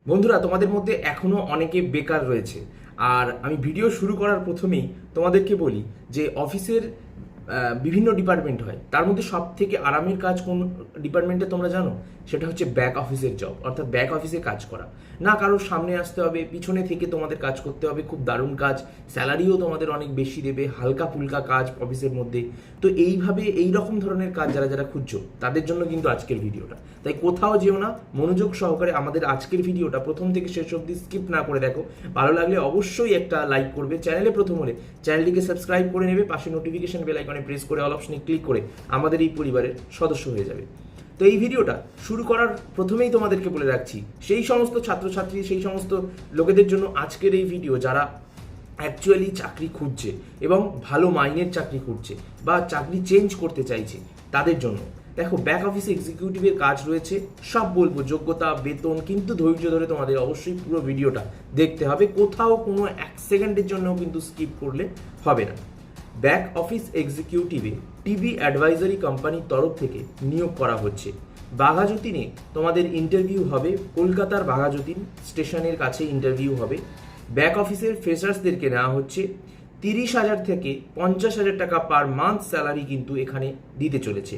বন্ধুরা, তোমাদের মধ্যে এখনো অনেকে বেকার রয়েছে। আর আমি ভিডিও শুরু করার প্রথমেই তোমাদেরকে বলি যে অফিসের বিভিন্ন ডিপার্টমেন্ট হয়, তার মধ্যে সব থেকে আরামের কাজ কোন ডিপার্টমেন্টে তোমরা জানো? সেটা হচ্ছে ব্যাক অফিসের জব, অর্থাৎ ব্যাক অফিসে কাজ করা। না কারোর সামনে আসতে হবে, পিছনে থেকে তোমাদের কাজ করতে হবে, খুব দারুণ কাজ, স্যালারিও তোমাদের অনেক বেশি দেবে, হালকা ফুলকা কাজ অফিসের মধ্যে। তো এইভাবে এই রকম ধরনের কাজ যারা যারা খুঁজছো তাদের জন্য কিন্তু আজকের ভিডিওটা। তাই কোথাও যেও না, মনোযোগ সহকারে আমাদের আজকের ভিডিওটা প্রথম থেকে শেষ অবধি স্কিপ না করে দেখো। ভালো লাগলে অবশ্যই একটা লাইক করবে, চ্যানেলে প্রথম হলে চ্যানেলটিকে সাবস্ক্রাইব করে নেবে, পাশে নোটিফিকেশন বেল আইকনে প্রেস করে অল অপশনে ক্লিক করে আমাদের এই পরিবারের সদস্য হয়ে যাবে। তো এই ভিডিওটা শুরু করার প্রথমেই তোমাদেরকে বলে রাখছি, সেই সমস্ত ছাত্রছাত্রী, সেই সমস্ত লোকেদের জন্য আজকের এই ভিডিও যারা অ্যাকচুয়ালি চাকরি খুঁজছে এবং ভালো মাইনের চাকরি খুঁজছে বা চাকরি চেঞ্জ করতে চাইছে তাদের জন্য। দেখো, ব্যাক অফিসে এক্সিকিউটিভের কাজ রয়েছে, সব বলবো, যোগ্যতা, বেতন, কিন্তু ধৈর্য ধরে তোমাদের অবশ্যই পুরো ভিডিওটা দেখতে হবে, কোথাও কোনো এক সেকেন্ডের জন্যও কিন্তু স্কিপ করলে হবে না। ব্যাক অফিস এক্সিকিউটিভে টিভি অ্যাডভাইজারি কোম্পানির তরফ থেকে নিয়োগ করা হচ্ছে। বাঘাযতীনে তোমাদের ইন্টারভিউ হবে, কলকাতার বাঘাযতীন স্টেশনের কাছে ইন্টারভিউ হবে। ব্যাক অফিসের ফ্রেশার্সদেরকে নেওয়া হচ্ছে। 30,000 থেকে 50,000 টাকা পার মান্থ স্যালারি কিন্তু এখানে দিতে চলেছে।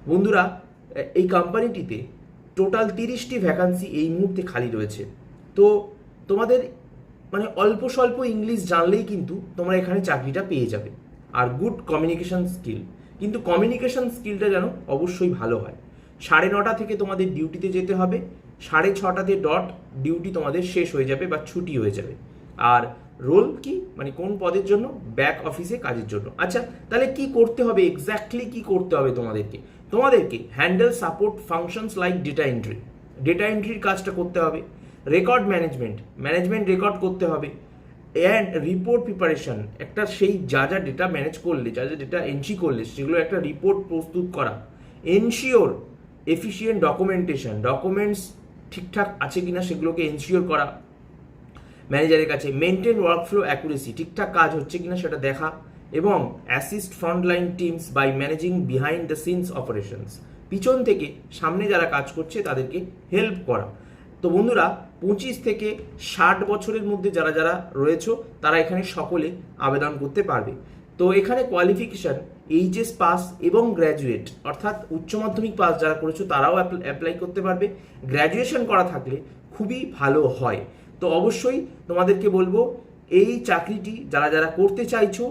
বন্ধুরা, এই কোম্পানিটিতে টোটাল 30টি ভ্যাকান্সি এই মুহূর্তে খালি রয়েছে। তো তোমাদের মানে অল্প স্বল্প ইংলিশ জানলেই কিন্তু তোমরা এখানে চাকরিটা পেয়ে যাবে। আর গুড কমিউনিকেশন স্কিল, কিন্তু কমিউনিকেশন স্কিলটা যেন অবশ্যই ভালো হয়। 9:30 থেকে তোমাদের ডিউটিতে যেতে হবে, 6:30 ডট ডিউটি তোমাদের শেষ হয়ে যাবে বা ছুটি হয়ে যাবে। আর রোল কি, মানে কোন পদের জন্য? ব্যাক অফিসে কাজের জন্য। আচ্ছা, তাহলে কি করতে হবে, এক্স্যাক্টলি কি করতে হবে তোমাদেরকে handle support functions like data entry, data এন্ট্রির কাজটা করতে হবে। রেকর্ড ম্যানেজমেন্ট রেকর্ড করতে হবে। অ্যান্ড রিপোর্ট প্রিপারেশন, একটা সেই যা যা ডেটা ম্যানেজ করলে, যা যা ডেটা এন্ট্রি করলে সেগুলো একটা রিপোর্ট প্রস্তুত করা। এনশিওর এফিসিয়েন্ট ডকুমেন্টেশন, ডকুমেন্টস ঠিকঠাক আছে কিনা সেগুলোকে এনশিওর করা ম্যানেজারের কাছে। মেনটেন ওয়ার্কফ্লো অ্যাকুরেসি, ঠিকঠাক কাজ হচ্ছে কিনা সেটা দেখা। এবং assist frontline teams by managing behind the scenes operations, পিছন থেকে সামনে যারা কাজ করছে তাদেরকে হেল্প করা। তো বন্ধুরা, 25 থেকে 60 বছরের মধ্যে যারা যারা রয়েছে তারা এখানে সকলে আবেদন করতে পারবে। তো এখানে কোয়ালিফিকেশান এইচএস পাস এবং গ্র্যাজুয়েট, অর্থাৎ উচ্চ মাধ্যমিক পাস যারা করেছো তারাও অ্যাপ্লাই করতে পারবে। গ্র্যাজুয়েশন করা থাকলে খুবই ভালো হয়। তো অবশ্যই তোমাদেরকে বলবো, এই চাকরিটি যারা যারা করতে চাইছো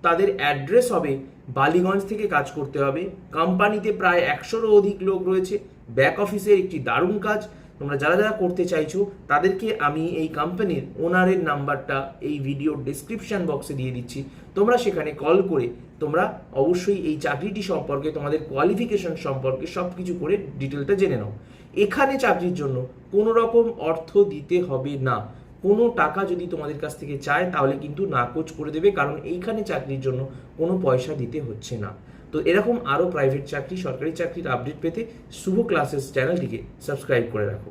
তাদের অ্যাড্রেস হবে বালিগঞ্জ থেকে কাজ করতে হবে। কোম্পানিতে প্রায় 100-রও অধিক লোক রয়েছে। ব্যাক অফিসের একটি দারুণ কাজ। তোমরা যারা যারা করতে চাইছো তাদেরকে আমি এই কোম্পানির ওনারের নাম্বারটা এই ভিডিওর ডেসক্রিপশন বক্সে দিয়ে দিচ্ছি। তোমরা সেখানে কল করে তোমরা অবশ্যই এই চাকরিটি সম্পর্কে, তোমাদের কোয়ালিফিকেশন সম্পর্কে সব কিছু করে ডিটেলটা জেনে নাও। এখানে চাকরির জন্য কোনো রকম অর্থ দিতে হবে না। কোনো টাকা যদি তোমাদের কাছ থেকে চায় তাহলে কিন্তু নাকচ করে দেবে, কারণ এইখানে চাকরির জন্য কোনো পয়সা দিতে হচ্ছে না। তো এরকম আরও প্রাইভেট চাকরি, সরকারি চাকরির আপডেট পেতে শুভ ক্লাসেস চ্যানেলটিকে সাবস্ক্রাইব করে রাখো।